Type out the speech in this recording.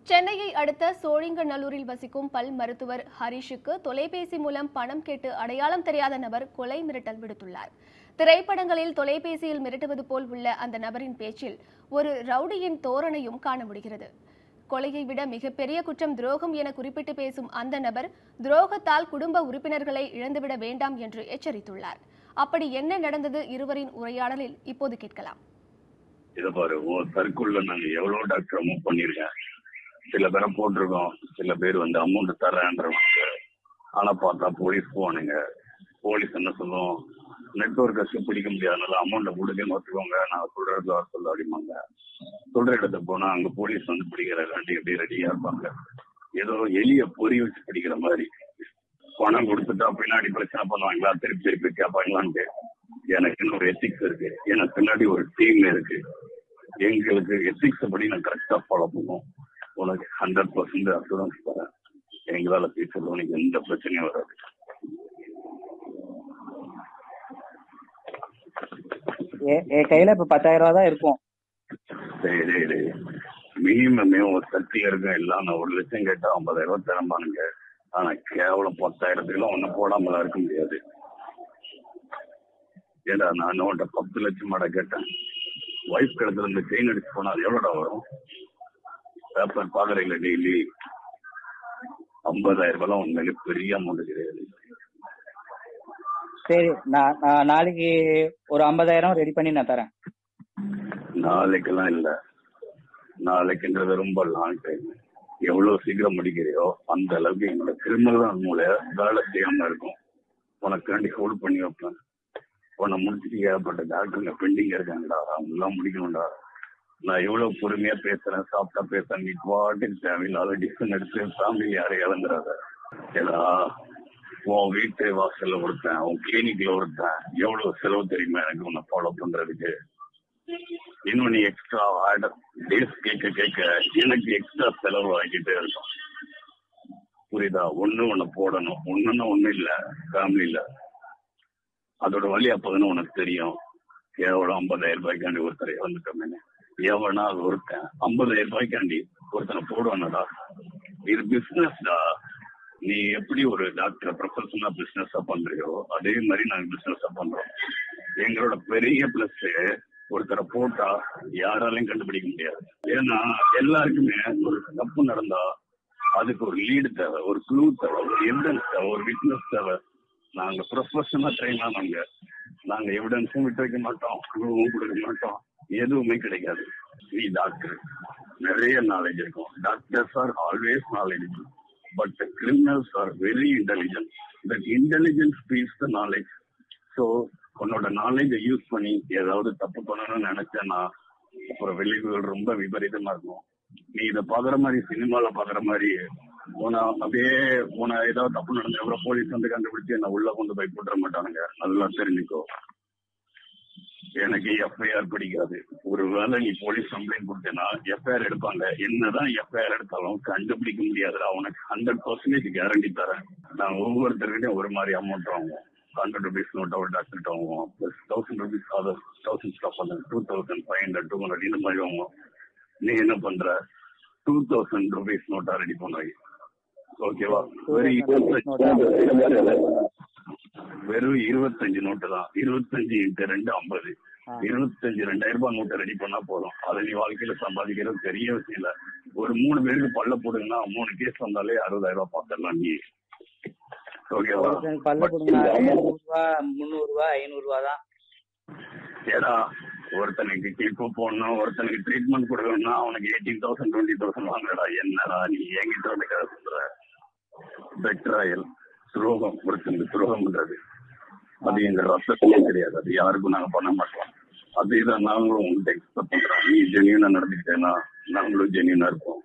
சென்னையை அடுத்த சோழிங்கநல்லூரில் வசிக்கும் பல் மருத்துவர் ஹரிஷுக்கு தொலைபேசி மூலம் பணம் கேட்டு அடையாளம் தெரியாத நபர் கொலை மிரட்டல் விடுத்துள்ளார். திரைப்படங்களில் தொலைபேசியில் மிரட்டுவது போல் உள்ள அந்த நபரின் பேச்சில் ஒரு ரவுடியின் தோரணையும் காண முடிகிறது. கொலையை விட மிகப்பெரிய குற்றம் துரோகம் என குறிப்பிட்டு பேசும் அந்த நபர் துரோகத்தால் குடும்ப உறுப்பினர்களை இழந்துவிட வேண்டாம் என்று எச்சரித்துள்ளார். அப்படி என்ன நடந்தது? இருவரின் உரையாடலில் இப்போது கேட்கலாம். இதை பாரு, சர்க்குள்ள நாங்க எவ்வளவு டாக்டர் மூவ் பண்ணிருக்கேன். சில பேரை போட்டிருக்கோம், சில பேர் அமௌண்ட் தரேன்றவங்க. ஆனா பார்த்தா போலீஸ் போவானுங்க. போலீஸ் என்ன சொல்லுவோம், நெட்வொர்க்கை பிடிக்க முடியாதனால அமௌண்ட்டை கொடுக்க ஒத்துக்கோங்க, நான் சொல்றது வர சொல்ல அப்படிம்பாங்க. சொல்ற இடத்துக்கு போனா அங்க போலீஸ் பிடிக்கிற எப்படி ரெடியா இருப்பாங்க. ஏதோ எலிய பொறி வச்சு பிடிக்கிற மாதிரி. பணம் கொடுத்துட்டா பின்னாடி பிரச்சனை பண்ணுவாங்களா, திருப்பி திருப்பி கேட்பாங்களான்ட்டு. எனக்கு இன்னொரு எத்திக்ஸ் இருக்கு, எனக்கு பின்னாடி ஒரு டீம் இருக்கு. எங்களுக்கு எத்திக்ஸ் படி நான் கரெக்டா ஃபாலோ பண்ணுவோம். உனக்கு 100% அசூரன்ஸ் தரேன், எங்களால பேசுறது உனக்கு எந்த பிரச்சனையும் வராது. என் கையில இப்ப 10,000 ரூபா தான் இருக்கும். சரி, மினிமமே ஒரு சக்தி இருக்கும். எல்லாம் நான் 1 லட்சம் கேட்டா 50,000 ரூபாய் தரம்பானுங்க. ஆனா கேவலம் 10,000 ஒன்னும் போடாமல இருக்க முடியாது. ஏடா நான் உன்ட்ட 10 லட்சம் கேட்டேன். வைஃப் கிடத்துல இருந்து செயின் அடிச்சு போனா அது எவ்வளோடா வரும்? பேப்பர் பாக்குறீங்களா டெய்லி? 50,000 ரூபாய் உண்மையிலே பெரிய அமௌண்ட் கிடையாது. சரி, நான் நாளைக்கு ஒரு 50,000 ரெடி பண்ணி நான் தரேன். நாளைக்கெல்லாம் இல்ல, நாளைக்குன்றது ரொம்ப லாங் டைம். எவ்வளவு சீக்கிரம் முடிக்கிறியோ அந்த அளவுக்கு என்னோட கிரிமினல் மூளை வேலை செய்யாம இருக்கும். உனக்காண்டி ஹோல்ட் பண்ணி வைப்பேன். உன்னை முடிச்சுட்டு ஏகப்பட்ட டாக்டருங்க பெண்டிங் இருக்காங்கடா, அவங்க எல்லாம் முடிக்கணும்டா. நான் எவ்வளவு பொறுமையா பேசுறேன், சாப்பிட்டா பேசுறேன். நீ பாட்டுக்கு தேவையில்லாத டிசிஷன் எடுத்து ஃபேமிலி யாரையும் இழந்துடாத. ஏன்னா உன் வீட்டு வாசல்ல ஒருத்தன், உன் கிளினிக்ல ஒருத்தன், எவ்வளவு செலவு தெரியுமா எனக்கு உன்னை ஃபாலோ பண்றதுக்கு. இன்னும் நீ எக்ஸ்ட்ரா ஆர்டர் டேஸ் கேட்க எனக்கு எக்ஸ்ட்ரா செலவு ஆகிட்டே இருக்கும். புரியுதா? ஒண்ணு போடணும், ஒண்ணுன்னா ஒண்ணு இல்ல ஃபேமிலியில. அதோட வழி அப்பதானே உனக்கு தெரியும். கேவலம் 50,000 ரூபாய்க்காண்டி ஒருத்தரை வந்துட்டோமே. எவனா ஒருத்தன் 50,000 ரூபாய்க்காண்டி ஒருத்தனை போடுவானடா? இது பிசினஸ்டா. நீ எப்படி ஒரு டாக்டர் ப்ரொஃபஷனலா பிசினஸா பண்றியோ அதே மாதிரி நாங்க பிசினஸா பண்றோம். எங்களோட பெரிய பிளஸ், ஒருத்தரை போட்டா யாராலையும் கண்டுபிடிக்க முடியாது. ஏன்னா எல்லாருக்குமே ஒரு தப்பு நடந்தா அதுக்கு ஒரு லீடு தேவை, ஒரு க்ளூ தேவை, ஒரு எவிடன்ஸ் தேவை, ஒரு விட்னஸ் தேவை. நாங்க ப்ரொஃபஷனலா ட்ரெயின் ஆனவங்க. நாங்க எவிடன்ஸும் விட்டு வைக்க மாட்டோம், க்ளூவும் கொடுக்க மாட்டோம், எதுவுமே கிடைக்காது. நீ டாக்டர், நிறைய நாலேஜ் இருக்கும். Doctors are always knowledgeable, but criminals are very intelligent. That intelligence speaks the knowledge. So உன்னோட நாலேஜை யூஸ் பண்ணி ஏதாவது தப்பு பண்ணணும்னு நினைச்சேன்னா அப்புறம் விளைவுகள் ரொம்ப விபரீதமா இருக்கும். நீ இதை பாக்குற மாதிரி, சினிமால பாக்குற மாதிரி அப்படியே ஏதாவது தப்பு நடந்த அப்புறம் போலீஸ் கண்டுபிடிச்சு என்ன உள்ள கொண்டு போய் போட்டுற மாட்டானுங்க. நல்லா தெரிஞ்சுக்கோ. எனக்கு எஃப்ஐஆர் பிடிக்காது. ஒருவேளை நீ போலீஸ் கம்ப்ளைண்ட் கொடுத்தேன்னா எஃப்ஐஆர் எடுப்பாங்க. என்னதான் எஃப்ஐஆர் எடுத்தாலும் கண்டுபிடிக்க முடியாதுடா. உனக்கு 100% கேரண்டி தரேன். நான் ஒவ்வொருத்தருக்கிட்டையும் ஒரு மாதிரி அமௌண்ட் வாங்குவோம். 100 rupees நோட் ஒரு டாக்டர் வாங்குவோம், பிளஸ் 1000 rupees அதர் 1000 ஸ்டாப் பண்ண 2,500 200 இந்த மாதிரி வாங்குவோம். நீ என்ன பண்ற? 2,000 rupees நோட்டா ரெடி பண்ணுவாங்க. ஓகேவா? வெறும் 25 நோட்டு தான். 25 × 2 50. 2,000 ரூபாய் நோட்டை ரெடி பண்ணா போதும். அதை நீ வாழ்க்கையில சம்பாதிக்கிறது பெரிய விஷயம் இல்ல. ஒரு 3 பேருக்கு பல்ல போடுங்கன்னா 3 கேஸ் வந்தாலே 60,000 ரூபாய் பார்த்துடலாம் நீ. ஓகேவா? ஏடா ஒருத்தனுக்கு கிளிப்பு போடணும், ஒருத்தனுக்கு ட்ரீட்மெண்ட் கொடுக்கணும்னா அவனுக்கு 18,000 20,000 வாங்கடா. என்னடா நீ என்கிட்ட வந்து கதை சொல்ற? பெட்ராயல், துரோகம், ஒருத்தனுக்கு துரோகம் பண்றது அது எங்க ரத்தத்திலே கிடையாது. அது யாருக்கும் நாங்க பண்ண மாட்டோம். அதேதான் நாங்களும் உங்கள்கிட்ட எக்ஸ்பெக்ட் பண்றோம். நீ ஜெனியூனா நடந்துக்கிட்டேன்னா நாங்களும் ஜெனியூனா இருப்போம்.